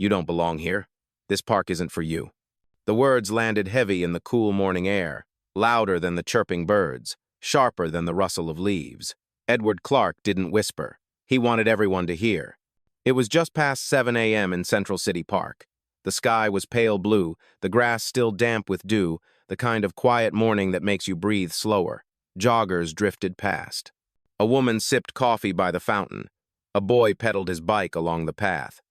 You don't belong here. This park isn't for you." The words landed heavy in the cool morning air, louder than the chirping birds, sharper than the rustle of leaves. Edward Clark didn't whisper. He wanted everyone to hear. It was just past 7 a.m. in Central City Park. The sky was pale blue, the grass still damp with dew, the kind of quiet morning that makes you breathe slower. Joggers drifted past. A woman sipped coffee by the fountain. A boy pedaled his bike along the path.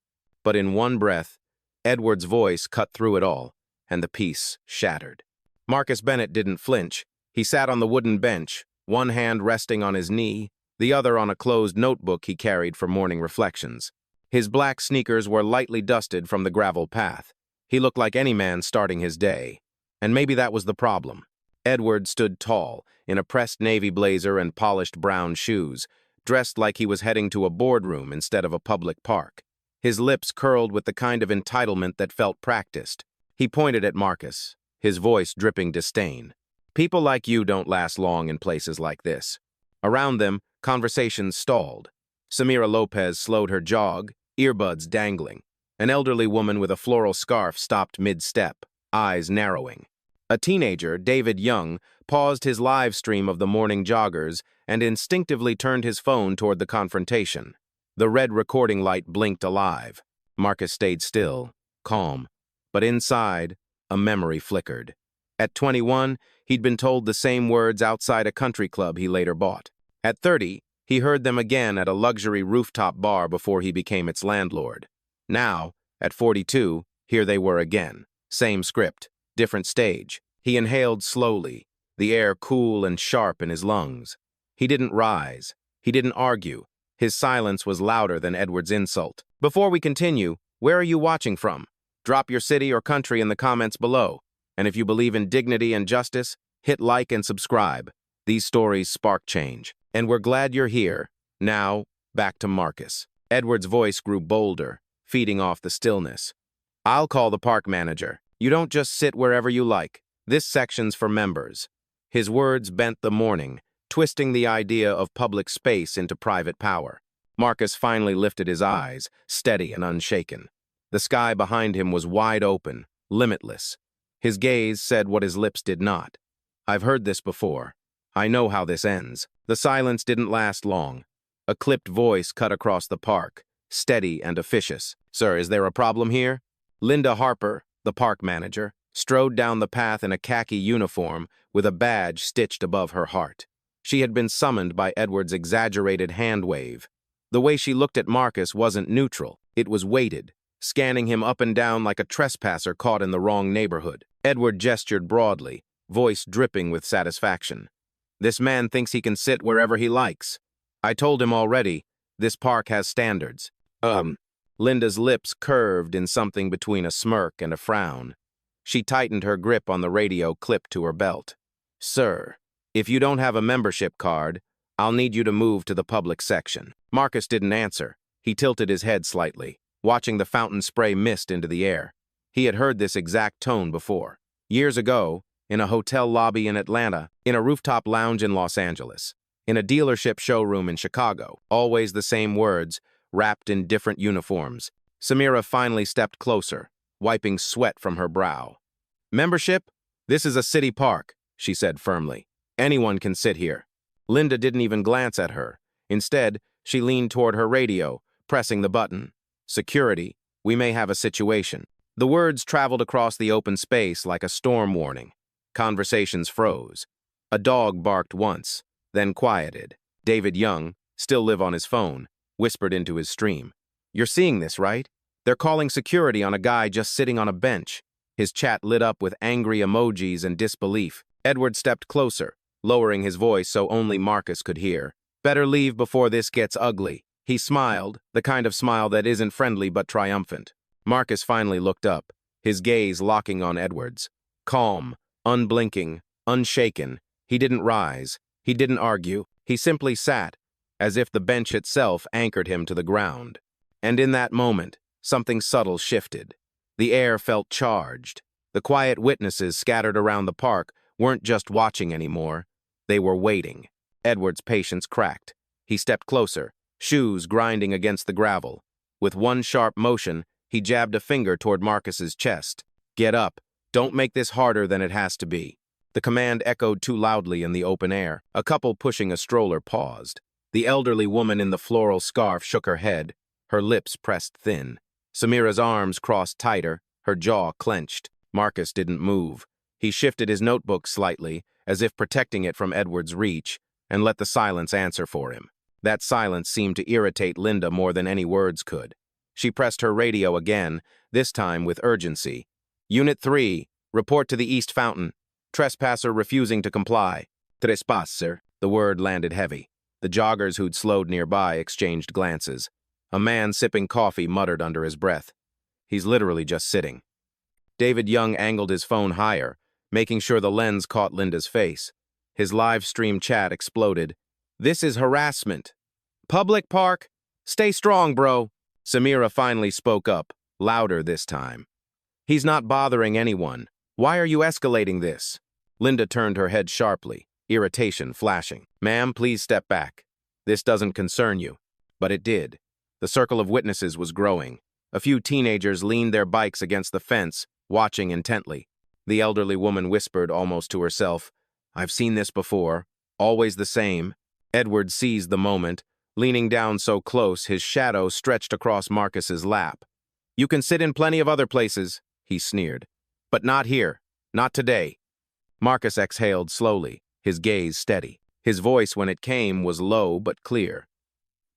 But in one breath, Edward's voice cut through it all, and the peace shattered. Marcus Bennett didn't flinch. He sat on the wooden bench, one hand resting on his knee, the other on a closed notebook he carried for morning reflections. His black sneakers were lightly dusted from the gravel path. He looked like any man starting his day. And maybe that was the problem. Edward stood tall, in a pressed navy blazer and polished brown shoes, dressed like he was heading to a boardroom instead of a public park. His lips curled with the kind of entitlement that felt practiced. He pointed at Marcus, his voice dripping disdain. "People like you don't last long in places like this." Around them, conversations stalled. Samira Lopez slowed her jog, earbuds dangling. An elderly woman with a floral scarf stopped mid-step, eyes narrowing. A teenager, David Young, paused his live stream of the morning joggers and instinctively turned his phone toward the confrontation. The red recording light blinked alive. Marcus stayed still, calm. But inside, a memory flickered. At 21, he'd been told the same words outside a country club he later bought. At 30, he heard them again at a luxury rooftop bar before he became its landlord. Now, at 42, here they were again. Same script, different stage. He inhaled slowly, the air cool and sharp in his lungs. He didn't rise. He didn't argue. His silence was louder than Edward's insult. "Before we continue, where are you watching from? Drop your city or country in the comments below. And if you believe in dignity and justice, hit like and subscribe. These stories spark change. And we're glad you're here. Now, back to Marcus." Edward's voice grew bolder, feeding off the stillness. "I'll call the park manager. You don't just sit wherever you like. This section's for members." His words bent the morning, twisting the idea of public space into private power. Marcus finally lifted his eyes, steady and unshaken. The sky behind him was wide open, limitless. His gaze said what his lips did not. "I've heard this before. I know how this ends." The silence didn't last long. A clipped voice cut across the park, steady and officious. "Sir, is there a problem here?" Linda Harper, the park manager, strode down the path in a khaki uniform with a badge stitched above her heart. She had been summoned by Edward's exaggerated hand wave. The way she looked at Marcus wasn't neutral. It was weighted, scanning him up and down like a trespasser caught in the wrong neighborhood. Edward gestured broadly, voice dripping with satisfaction. "This man thinks he can sit wherever he likes. I told him already, this park has standards." Linda's lips curved in something between a smirk and a frown. She tightened her grip on the radio clipped to her belt. "Sir, if you don't have a membership card, I'll need you to move to the public section." Marcus didn't answer. He tilted his head slightly, watching the fountain spray mist into the air. He had heard this exact tone before. Years ago, in a hotel lobby in Atlanta, in a rooftop lounge in Los Angeles, in a dealership showroom in Chicago, always the same words, wrapped in different uniforms. Samira finally stepped closer, wiping sweat from her brow. "Membership? This is a city park," she said firmly. "Anyone can sit here." Linda didn't even glance at her. Instead, she leaned toward her radio, pressing the button. "Security, we may have a situation." The words traveled across the open space like a storm warning. Conversations froze. A dog barked once, then quieted. David Young, still live on his phone, whispered into his stream. "You're seeing this, right? They're calling security on a guy just sitting on a bench." His chat lit up with angry emojis and disbelief. Edward stepped closer, lowering his voice so only Marcus could hear. "Better leave before this gets ugly." He smiled, the kind of smile that isn't friendly but triumphant. Marcus finally looked up, his gaze locking on Edward's. Calm, unblinking, unshaken, he didn't rise, he didn't argue, he simply sat, as if the bench itself anchored him to the ground. And in that moment, something subtle shifted. The air felt charged. The quiet witnesses scattered around the park weren't just watching anymore, they were waiting. Edward's patience cracked. He stepped closer, shoes grinding against the gravel. With one sharp motion, He jabbed a finger toward Marcus's chest. Get up. Don't make this harder than it has to be. The command echoed too loudly in the open air. A couple pushing a stroller paused. The elderly woman in the floral scarf shook her head, her lips pressed thin. Samira's arms crossed tighter, her jaw clenched. Marcus didn't move. He shifted his notebook slightly, as if protecting it from Edward's reach, and let the silence answer for him. That silence seemed to irritate Linda more than any words could. She pressed her radio again, this time with urgency. Unit 3, report to the East Fountain. Trespasser refusing to comply. Trespasser. The word landed heavy. The joggers who'd slowed nearby exchanged glances. A man sipping coffee muttered under his breath. He's literally just sitting. David Young angled his phone higher, making sure the lens caught Linda's face. His live stream chat exploded. This is harassment. Public park? Stay strong, bro. Samira finally spoke up, louder this time. He's not bothering anyone. Why are you escalating this? Linda turned her head sharply, irritation flashing. Ma'am, please step back. This doesn't concern you. But it did. The circle of witnesses was growing. A few teenagers leaned their bikes against the fence, watching intently. The elderly woman whispered almost to herself, I've seen this before. Always the same. Edward seized the moment, leaning down so close his shadow stretched across Marcus's lap. You can sit in plenty of other places, he sneered. But not here. Not today. Marcus exhaled slowly, his gaze steady. His voice, when it came, was low but clear.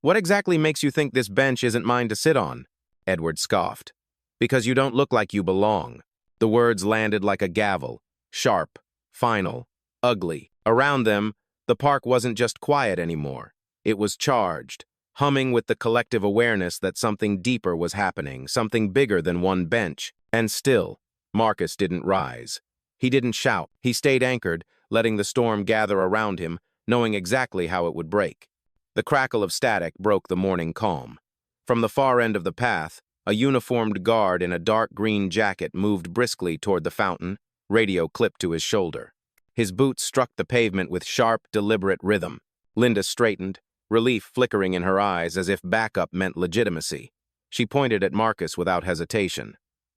What exactly makes you think this bench isn't mine to sit on? Edward scoffed. Because you don't look like you belong. The words landed like a gavel, sharp, final, ugly. Around them, the park wasn't just quiet anymore. It was charged, humming with the collective awareness that something deeper was happening, something bigger than one bench. And still, Marcus didn't rise. He didn't shout. He stayed anchored, letting the storm gather around him, knowing exactly how it would break. The crackle of static broke the morning calm. From the far end of the path, a uniformed guard in a dark green jacket moved briskly toward the fountain, radio clipped to his shoulder. His boots struck the pavement with sharp, deliberate rhythm. Linda straightened, relief flickering in her eyes as if backup meant legitimacy. She pointed at Marcus without hesitation.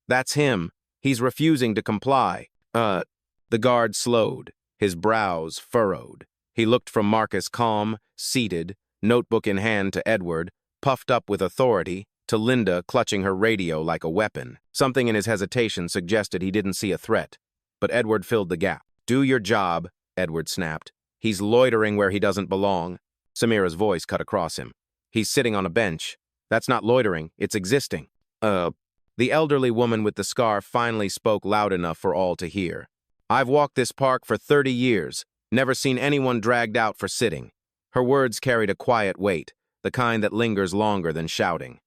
That's him. He's refusing to comply. The guard slowed, his brows furrowed. He looked from Marcus calm, seated, notebook in hand to Edward, puffed up with authority, to Linda clutching her radio like a weapon. Something in his hesitation suggested he didn't see a threat. But Edward filled the gap. Do your job, Edward snapped. He's loitering where he doesn't belong. Samira's voice cut across him. He's sitting on a bench. That's not loitering, it's existing. The elderly woman with the scarf finally spoke loud enough for all to hear. I've walked this park for 30 years, never seen anyone dragged out for sitting. Her words carried a quiet weight, the kind that lingers longer than shouting.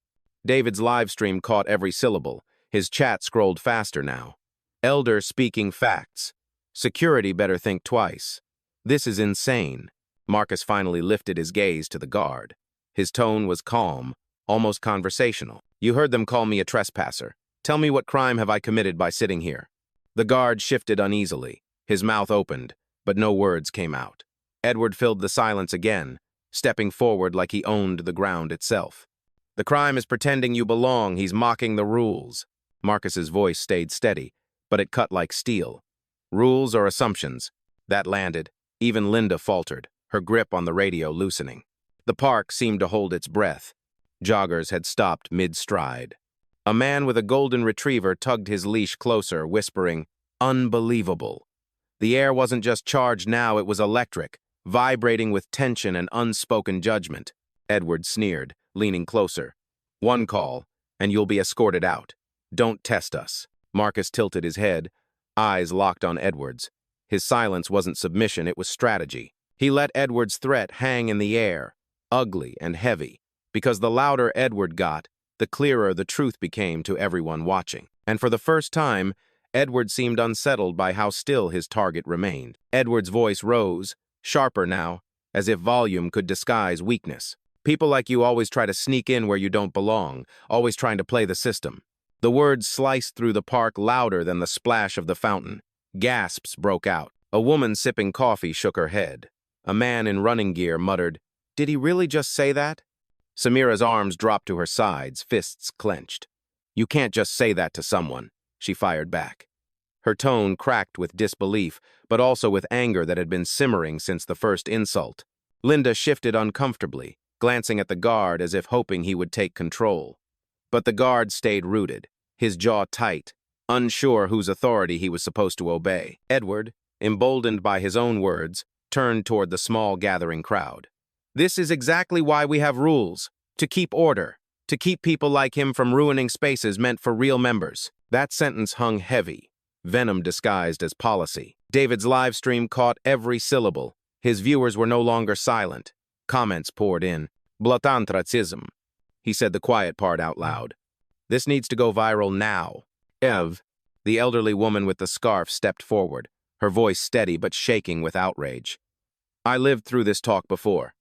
David's live stream caught every syllable. His chat scrolled faster now. Elder speaking facts. Security better think twice. This is insane. Marcus finally lifted his gaze to the guard. His tone was calm, almost conversational. You heard them call me a trespasser. Tell me what crime have I committed by sitting here? The guard shifted uneasily. His mouth opened, but no words came out. Edward filled the silence again, stepping forward like he owned the ground itself. The crime is pretending you belong. He's mocking the rules. Marcus's voice stayed steady, but it cut like steel. Rules or assumptions? That landed. Even Linda faltered, her grip on the radio loosening. The park seemed to hold its breath. Joggers had stopped mid-stride. A man with a golden retriever tugged his leash closer, whispering, "Unbelievable." The air wasn't just charged now, it was electric, vibrating with tension and unspoken judgment. Edward sneered, leaning closer. One call, and you'll be escorted out. Don't test us. Marcus tilted his head, eyes locked on Edward's. His silence wasn't submission, it was strategy. He let Edward's threat hang in the air, ugly and heavy, because the louder Edward got, the clearer the truth became to everyone watching. And for the first time, Edward seemed unsettled by how still his target remained. Edward's voice rose, sharper now, as if volume could disguise weakness. People like you always try to sneak in where you don't belong, always trying to play the system. The words sliced through the park louder than the splash of the fountain. Gasps broke out. A woman sipping coffee shook her head. A man in running gear muttered, "Did he really just say that?" Samira's arms dropped to her sides, fists clenched. You can't just say that to someone, she fired back. Her tone cracked with disbelief, but also with anger that had been simmering since the first insult. Linda shifted uncomfortably, glancing at the guard as if hoping he would take control. But the guard stayed rooted, his jaw tight, unsure whose authority he was supposed to obey. Edward, emboldened by his own words, turned toward the small gathering crowd. This is exactly why we have rules, to keep order, to keep people like him from ruining spaces meant for real members. That sentence hung heavy, venom disguised as policy. David's live stream caught every syllable. His viewers were no longer silent. Comments poured in. Blatant racism. He said the quiet part out loud. This needs to go viral now. Ev, the elderly woman with the scarf, stepped forward, her voice steady but shaking with outrage. I lived through this talk before.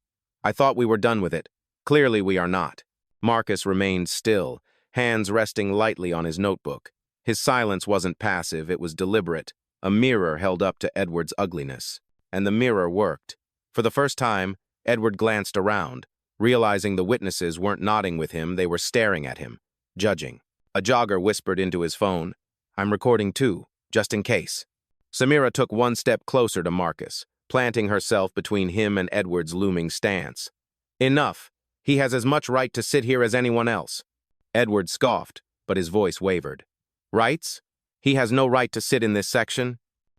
I thought we were done with it. Clearly we are not. Marcus remained still, hands resting lightly on his notebook. His silence wasn't passive, it was deliberate, a mirror held up to Edward's ugliness. And the mirror worked. For the first time, Edward glanced around, realizing the witnesses weren't nodding with him, they were staring at him, judging. A jogger whispered into his phone, I'm recording too, just in case. Samira took one step closer to Marcus, planting herself between him and Edward's looming stance. Enough. He has as much right to sit here as anyone else. Edward scoffed, but his voice wavered. Rights? He has no right to sit in this section?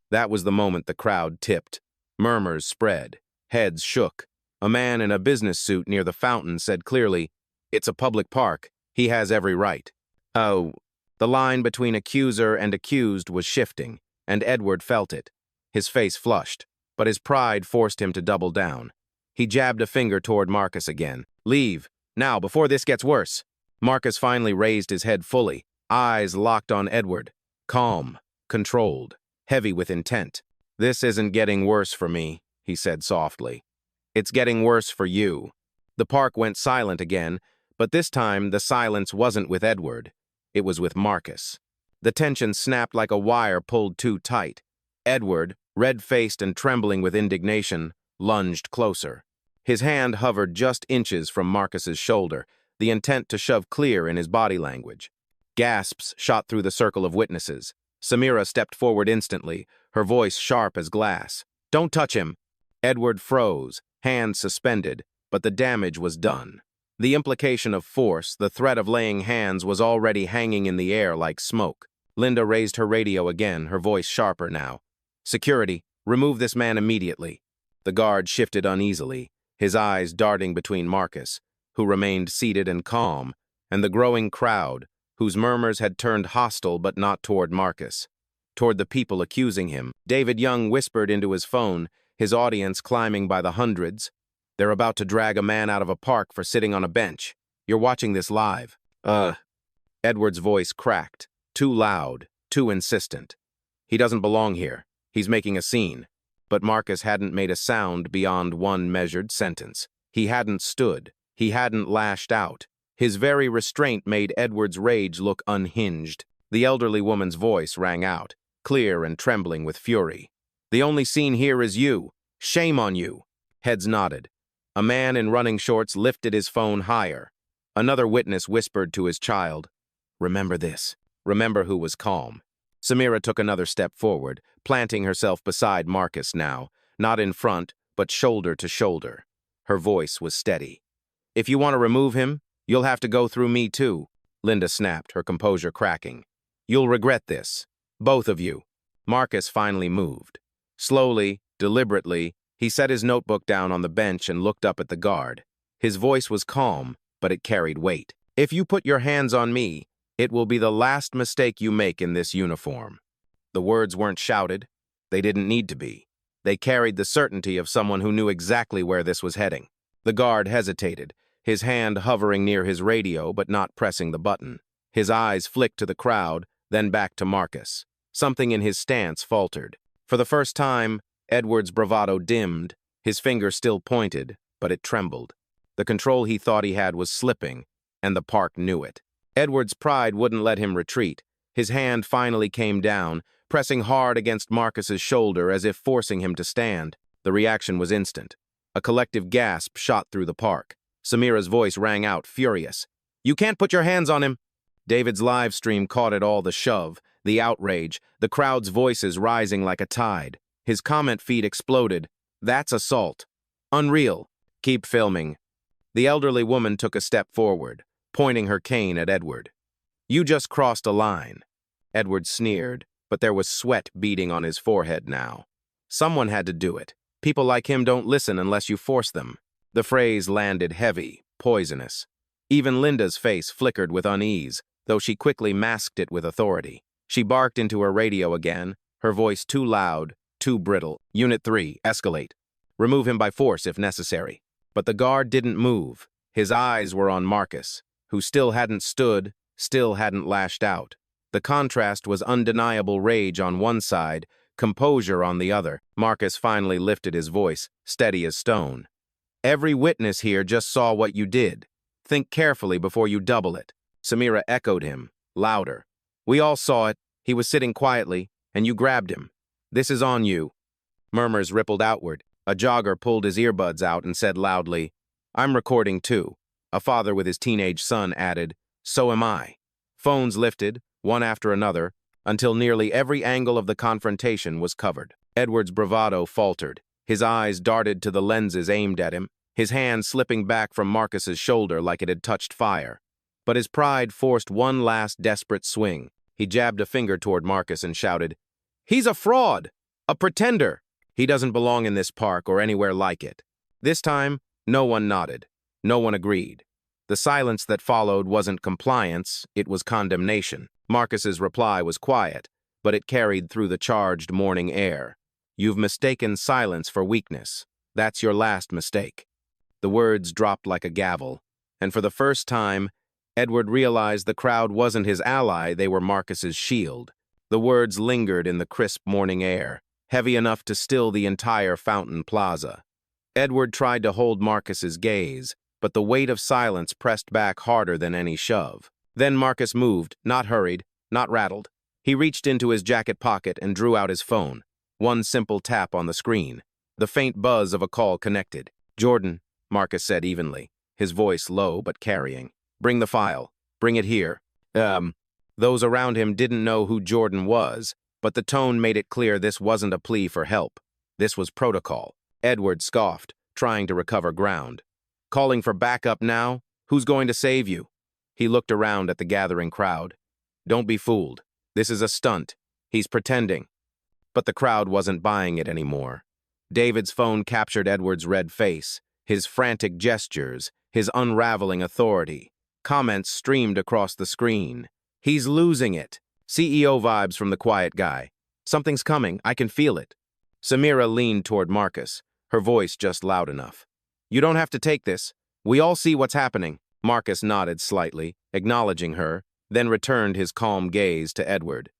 That was the moment the crowd tipped. Murmurs spread. Heads shook. A man in a business suit near the fountain said clearly, It's a public park. He has every right. Oh, the line between accuser and accused was shifting, and Edward felt it. His face flushed, but his pride forced him to double down. He jabbed a finger toward Marcus again. Leave, now, before this gets worse. Marcus finally raised his head fully, eyes locked on Edward. Calm, controlled, heavy with intent. This isn't getting worse for me, he said softly. It's getting worse for you. The park went silent again, but this time the silence wasn't with Edward. It was with Marcus. The tension snapped like a wire pulled too tight. Edward, red-faced and trembling with indignation, lunged closer. His hand hovered just inches from Marcus's shoulder, the intent to shove clear in his body language. Gasps shot through the circle of witnesses. Samira stepped forward instantly, her voice sharp as glass. Don't touch him. Edward froze, hands suspended, but the damage was done. The implication of force, the threat of laying hands, was already hanging in the air like smoke. Linda raised her radio again, her voice sharper now. Security, remove this man immediately. The guard shifted uneasily, his eyes darting between Marcus, who remained seated and calm, and the growing crowd, whose murmurs had turned hostile but not toward Marcus. Toward the people accusing him, David Young whispered into his phone, his audience climbing by the hundreds. They're about to drag a man out of a park for sitting on a bench. You're watching this live. Edward's voice cracked, too loud, too insistent. He doesn't belong here. He's making a scene. But Marcus hadn't made a sound beyond one measured sentence. He hadn't stood. He hadn't lashed out. His very restraint made Edward's rage look unhinged. The elderly woman's voice rang out, clear and trembling with fury. The only scene here is you. Shame on you. Heads nodded. A man in running shorts lifted his phone higher. Another witness whispered to his child, Remember this. Remember who was calm. Samira took another step forward, planting herself beside Marcus now, not in front, but shoulder to shoulder. Her voice was steady. If you want to remove him, you'll have to go through me too, Linda snapped, her composure cracking. You'll regret this. Both of you. Marcus finally moved. Slowly, deliberately, he set his notebook down on the bench and looked up at the guard. His voice was calm, but it carried weight. If you put your hands on me, it will be the last mistake you make in this uniform. The words weren't shouted. They didn't need to be. They carried the certainty of someone who knew exactly where this was heading. The guard hesitated, his hand hovering near his radio but not pressing the button. His eyes flicked to the crowd, then back to Marcus. Something in his stance faltered. For the first time, Edward's bravado dimmed, his finger still pointed, but it trembled. The control he thought he had was slipping, and the park knew it. Edward's pride wouldn't let him retreat. His hand finally came down, pressing hard against Marcus's shoulder as if forcing him to stand. The reaction was instant. A collective gasp shot through the park. Samira's voice rang out, furious. You can't put your hands on him. David's live stream caught it all, the shove, the outrage, the crowd's voices rising like a tide. His comment feed exploded. That's assault. Unreal. Keep filming. The elderly woman took a step forward, pointing her cane at Edward. You just crossed a line. Edward sneered, but there was sweat beading on his forehead now. Someone had to do it. People like him don't listen unless you force them. The phrase landed heavy, poisonous. Even Linda's face flickered with unease, though she quickly masked it with authority. She barked into her radio again, her voice too loud, too brittle. Unit 3, escalate. Remove him by force if necessary. But the guard didn't move. His eyes were on Marcus, who still hadn't stood, still hadn't lashed out. The contrast was undeniable: rage on one side, composure on the other. Marcus finally lifted his voice, steady as stone. Every witness here just saw what you did. Think carefully before you double it. Samira echoed him, louder. We all saw it. He was sitting quietly, and you grabbed him. This is on you. Murmurs rippled outward. A jogger pulled his earbuds out and said loudly, I'm recording too. A father with his teenage son added, so am I. Phones lifted, one after another, until nearly every angle of the confrontation was covered. Edward's bravado faltered. His eyes darted to the lenses aimed at him, his hand slipping back from Marcus's shoulder like it had touched fire. But his pride forced one last desperate swing. He jabbed a finger toward Marcus and shouted, He's a fraud! A pretender! He doesn't belong in this park or anywhere like it. This time, no one nodded. No one agreed. The silence that followed wasn't compliance, it was condemnation. Marcus's reply was quiet, but it carried through the charged morning air. You've mistaken silence for weakness. That's your last mistake. The words dropped like a gavel, and for the first time, Edward realized the crowd wasn't his ally, they were Marcus's shield. The words lingered in the crisp morning air, heavy enough to still the entire Fountain Plaza. Edward tried to hold Marcus's gaze, but the weight of silence pressed back harder than any shove. Then Marcus moved, not hurried, not rattled. He reached into his jacket pocket and drew out his phone. One simple tap on the screen. The faint buzz of a call connected. Jordan, Marcus said evenly, his voice low but carrying. Bring the file. Bring it here. Those around him didn't know who Jordan was, but the tone made it clear this wasn't a plea for help. This was protocol. Edward scoffed, trying to recover ground. Calling for backup now? Who's going to save you? He looked around at the gathering crowd. Don't be fooled. This is a stunt. He's pretending. But the crowd wasn't buying it anymore. David's phone captured Edward's red face, his frantic gestures, his unraveling authority. Comments streamed across the screen. He's losing it. CEO vibes from the quiet guy. Something's coming. I can feel it. Samira leaned toward Marcus, her voice just loud enough. You don't have to take this. We all see what's happening. Marcus nodded slightly, acknowledging her, then returned his calm gaze to Edward.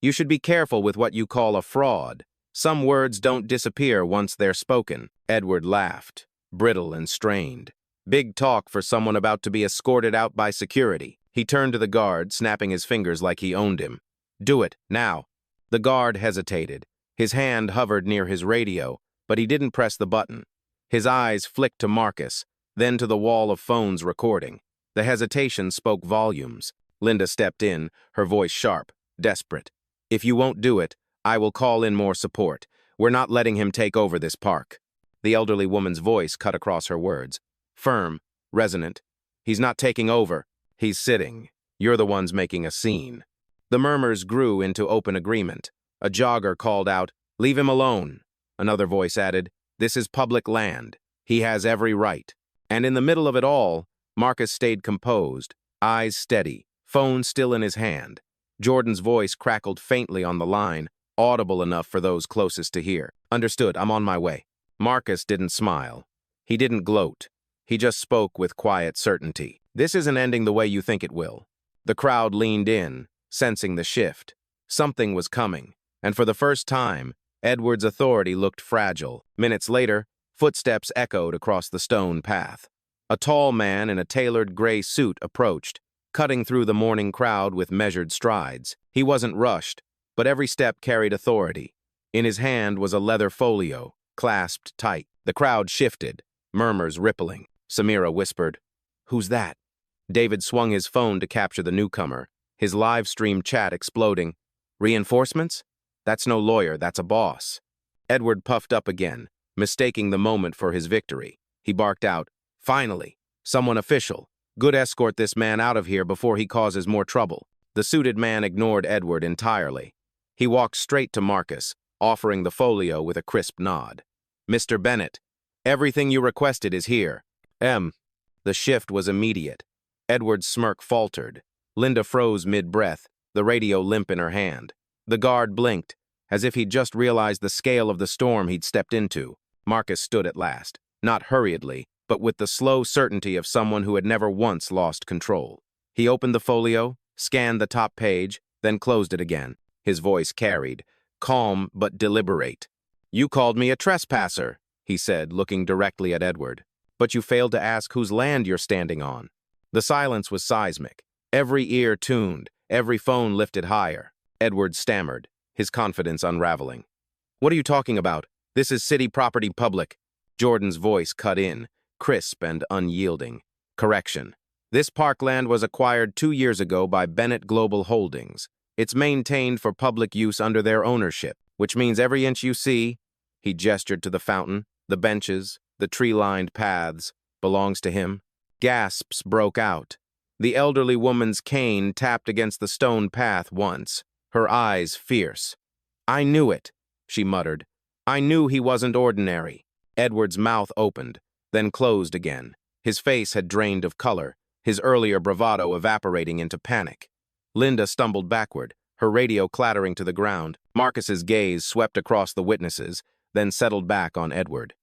You should be careful with what you call a fraud. Some words don't disappear once they're spoken. Edward laughed, brittle and strained. Big talk for someone about to be escorted out by security. He turned to the guard, snapping his fingers like he owned him. Do it, now. The guard hesitated. His hand hovered near his radio, but he didn't press the button. His eyes flicked to Marcus, then to the wall of phones recording. The hesitation spoke volumes. Linda stepped in, her voice sharp, desperate. If you won't do it, I will call in more support. We're not letting him take over this park. The elderly woman's voice cut across her words. Firm, resonant. He's not taking over. He's sitting. You're the ones making a scene. The murmurs grew into open agreement. A jogger called out, Leave him alone. Another voice added, This is public land. He has every right. And in the middle of it all, Marcus stayed composed, eyes steady, phone still in his hand. Jordan's voice crackled faintly on the line, audible enough for those closest to hear. Understood, I'm on my way. Marcus didn't smile. He didn't gloat. He just spoke with quiet certainty. This isn't ending the way you think it will. The crowd leaned in, sensing the shift. Something was coming, and for the first time, Edward's authority looked fragile. Minutes later, footsteps echoed across the stone path. A tall man in a tailored gray suit approached, cutting through the morning crowd with measured strides. He wasn't rushed, but every step carried authority. In his hand was a leather folio, clasped tight. The crowd shifted, murmurs rippling. Samira whispered, Who's that? David swung his phone to capture the newcomer, his live stream chat exploding. Reinforcements? That's no lawyer, that's a boss. Edward puffed up again, mistaking the moment for his victory. He barked out, "Finally, someone official. Good, escort this man out of here before he causes more trouble." The suited man ignored Edward entirely. He walked straight to Marcus, offering the folio with a crisp nod. "Mr. Bennett, everything you requested is here." The shift was immediate. Edward's smirk faltered. Linda froze mid-breath, the radio limp in her hand. The guard blinked, as if he'd just realized the scale of the storm he'd stepped into. Marcus stood at last, not hurriedly, but with the slow certainty of someone who had never once lost control. He opened the folio, scanned the top page, then closed it again. His voice carried, calm but deliberate. "You called me a trespasser," he said, looking directly at Edward. "But you failed to ask whose land you're standing on." The silence was seismic. Every ear tuned, every phone lifted higher. Edward stammered, his confidence unraveling. "What are you talking about? This is city property public." Jordan's voice cut in, crisp and unyielding. "Correction. This parkland was acquired 2 years ago by Bennett Global Holdings. It's maintained for public use under their ownership, which means every inch you see," he gestured to the fountain, the benches, the tree-lined paths, "belongs to him." Gasps broke out. The elderly woman's cane tapped against the stone path once, her eyes fierce. "I knew it," she muttered. "I knew he wasn't ordinary." Edward's mouth opened, then closed again. His face had drained of color, his earlier bravado evaporating into panic. Linda stumbled backward, her radio clattering to the ground. Marcus's gaze swept across the witnesses, then settled back on Edward.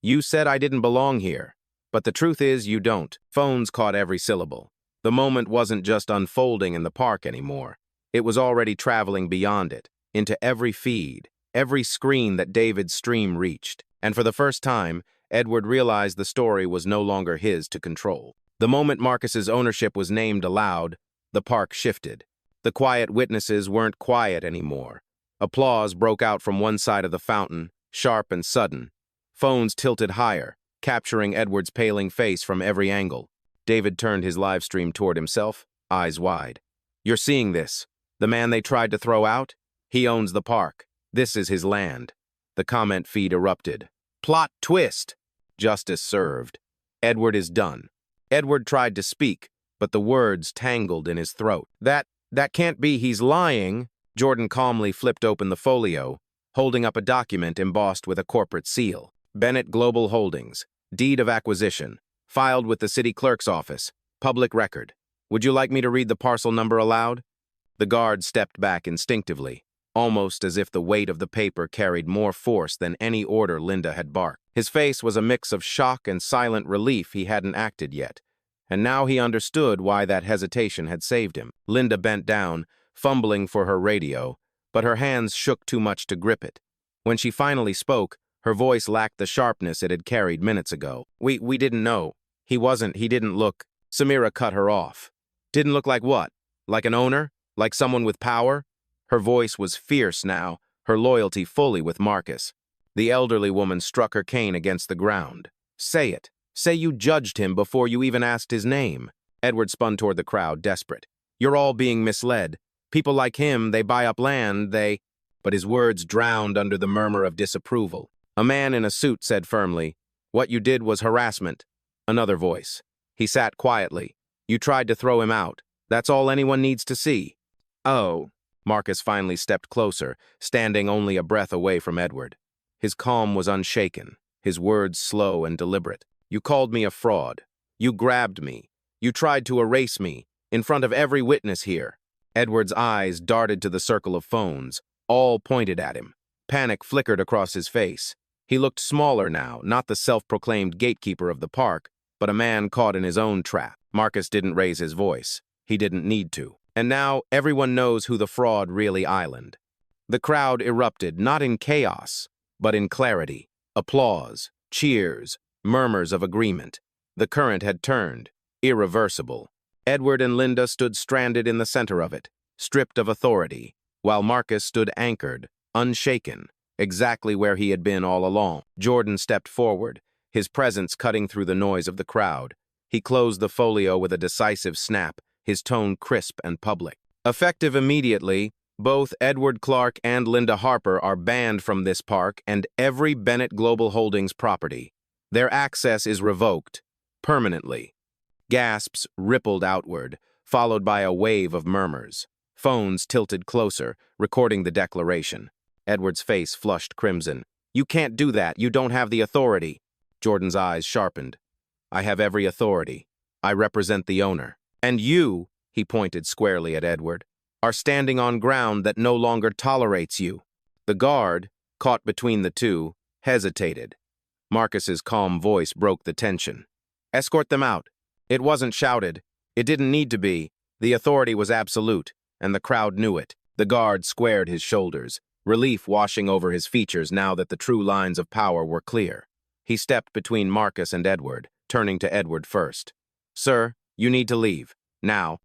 "You said I didn't belong here, but the truth is you don't." Phones caught every syllable. The moment wasn't just unfolding in the park anymore. It was already traveling beyond it, into every feed, every screen that David's stream reached. And for the first time, Edward realized the story was no longer his to control. The moment Marcus's ownership was named aloud, the park shifted. The quiet witnesses weren't quiet anymore. Applause broke out from one side of the fountain, sharp and sudden. Phones tilted higher, capturing Edward's paling face from every angle. David turned his live stream toward himself, eyes wide. "You're seeing this. The man they tried to throw out? He owns the park. This is his land." The comment feed erupted. "Plot twist!" Justice served. "Edward is done." Edward tried to speak, but the words tangled in his throat. That can't be, he's lying." Jordan calmly flipped open the folio, holding up a document embossed with a corporate seal. "Bennett Global Holdings, deed of acquisition, filed with the city clerk's office, public record. Would you like me to read the parcel number aloud?" The guard stepped back instinctively, almost as if the weight of the paper carried more force than any order Linda had barked. His face was a mix of shock and silent relief he hadn't acted yet, and now he understood why that hesitation had saved him. Linda bent down, fumbling for her radio, but her hands shook too much to grip it. When she finally spoke, her voice lacked the sharpness it had carried minutes ago. We didn't know. He didn't look." Samira cut her off. "Didn't look like what? Like an owner? Like someone with power?" Her voice was fierce now, her loyalty fully with Marcus. The elderly woman struck her cane against the ground. "Say it. Say you judged him before you even asked his name." Edward spun toward the crowd, desperate. "You're all being misled. People like him, they buy up land, they—" But his words drowned under the murmur of disapproval. A man in a suit said firmly, "What you did was harassment." Another voice. He sat quietly. "You tried to throw him out. That's all anyone needs to see." "Oh." Marcus finally stepped closer, standing only a breath away from Edward. His calm was unshaken, his words slow and deliberate. "You called me a fraud. You grabbed me. You tried to erase me, in front of every witness here." Edward's eyes darted to the circle of phones, all pointed at him. Panic flickered across his face. He looked smaller now, not the self-proclaimed gatekeeper of the park, but a man caught in his own trap. Marcus didn't raise his voice. He didn't need to. And now everyone knows who the fraud really island. The crowd erupted, not in chaos, but in clarity. Applause, cheers, murmurs of agreement. The current had turned, irreversible. Edward and Linda stood stranded in the center of it, stripped of authority, while Marcus stood anchored, unshaken, exactly where he had been all along. Jordan stepped forward, his presence cutting through the noise of the crowd. He closed the folio with a decisive snap, his tone crisp and public. Effective immediately, both Edward Clark and Linda Harper are banned from this park and every Bennett Global Holdings property. Their access is revoked, permanently. Gasps rippled outward, followed by a wave of murmurs. Phones tilted closer, recording the declaration. Edward's face flushed crimson. "You can't do that. You don't have the authority." Jordan's eyes sharpened. "I have every authority. I represent the owner. And you," he pointed squarely at Edward, "are standing on ground that no longer tolerates you." The guard, caught between the two, hesitated. Marcus's calm voice broke the tension. "Escort them out." It wasn't shouted. It didn't need to be. The authority was absolute, and the crowd knew it. The guard squared his shoulders, relief washing over his features now that the true lines of power were clear. He stepped between Marcus and Edward, turning to Edward first. "Sir, you need to leave. Now."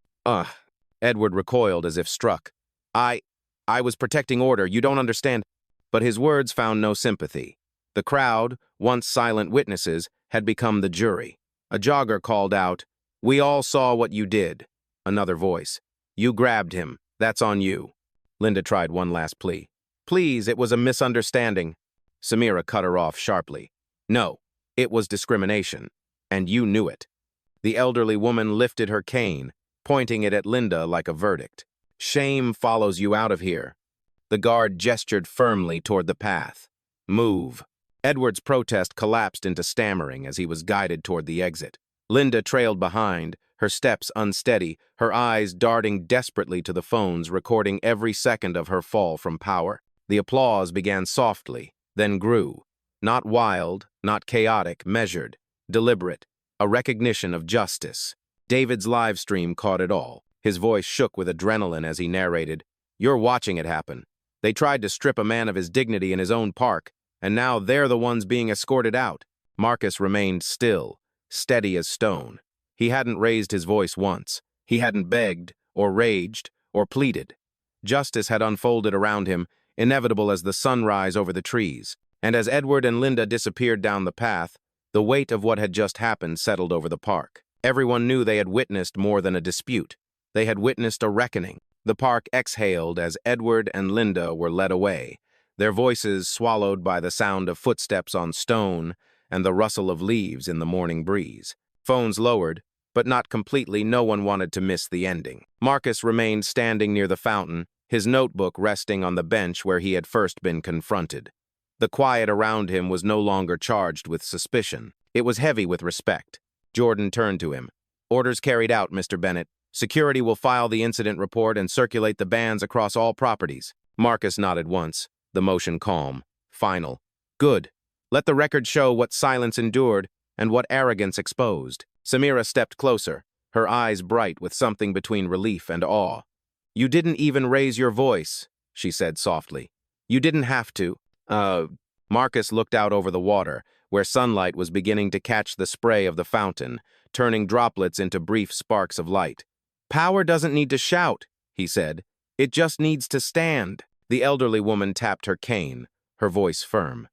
Edward recoiled as if struck. I was protecting order. You don't understand." But his words found no sympathy. The crowd, once silent witnesses, had become the jury. A jogger called out, "We all saw what you did." Another voice, "You grabbed him. That's on you." Linda tried one last plea. "Please, it was a misunderstanding." Samira cut her off sharply. "No, it was discrimination, and you knew it." The elderly woman lifted her cane, pointing it at Linda like a verdict. "Shame follows you out of here." The guard gestured firmly toward the path. "Move." Edward's protest collapsed into stammering as he was guided toward the exit. Linda trailed behind, her steps unsteady, her eyes darting desperately to the phones recording every second of her fall from power. The applause began softly, then grew. Not wild, not chaotic, measured, deliberate, a recognition of justice. David's live stream caught it all. His voice shook with adrenaline as he narrated, "You're watching it happen. They tried to strip a man of his dignity in his own park, and now they're the ones being escorted out." Marcus remained still, steady as stone. He hadn't raised his voice once. He hadn't begged, or raged, or pleaded. Justice had unfolded around him, inevitable as the sunrise over the trees. And as Edward and Linda disappeared down the path, the weight of what had just happened settled over the park. Everyone knew they had witnessed more than a dispute. They had witnessed a reckoning. The park exhaled as Edward and Linda were led away, their voices swallowed by the sound of footsteps on stone and the rustle of leaves in the morning breeze. Phones lowered, but not completely. No one wanted to miss the ending. Marcus remained standing near the fountain, his notebook resting on the bench where he had first been confronted. The quiet around him was no longer charged with suspicion. It was heavy with respect. Jordan turned to him. "Orders carried out, Mr. Bennett. Security will file the incident report and circulate the bans across all properties." Marcus nodded once, the motion calm, final. "Good. Let the record show what silence endured and what arrogance exposed." Samira stepped closer, her eyes bright with something between relief and awe. "You didn't even raise your voice," she said softly. "You didn't have to." Marcus looked out over the water, where sunlight was beginning to catch the spray of the fountain, turning droplets into brief sparks of light. "Power doesn't need to shout," he said. "It just needs to stand." The elderly woman tapped her cane, her voice firm.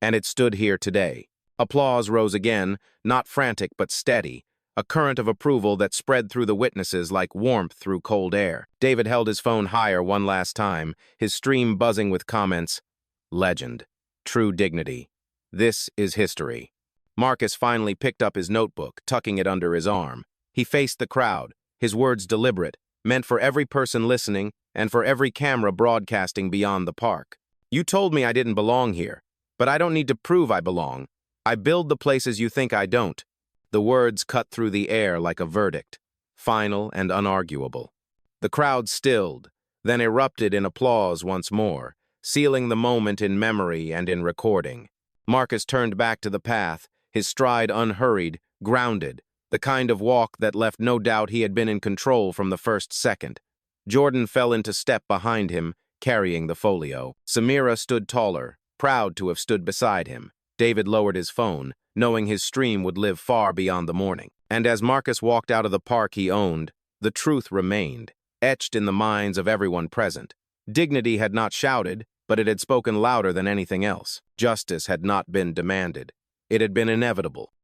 And it stood here today. Applause rose again, not frantic but steady, a current of approval that spread through the witnesses like warmth through cold air. David held his phone higher one last time, his stream buzzing with comments. "Legend. True dignity. This is history." Marcus finally picked up his notebook, tucking it under his arm. He faced the crowd, his words deliberate, meant for every person listening and for every camera broadcasting beyond the park. "You told me I didn't belong here, but I don't need to prove I belong. I build the places you think I don't." The words cut through the air like a verdict, final and unarguable. The crowd stilled, then erupted in applause once more, sealing the moment in memory and in recording. Marcus turned back to the path, his stride unhurried, grounded, the kind of walk that left no doubt he had been in control from the first second. Jordan fell into step behind him, carrying the folio. Samira stood taller, proud to have stood beside him. David lowered his phone, knowing his stream would live far beyond the morning. And as Marcus walked out of the park he owned, the truth remained, etched in the minds of everyone present. Dignity had not shouted, but it had spoken louder than anything else. Justice had not been demanded. It had been inevitable.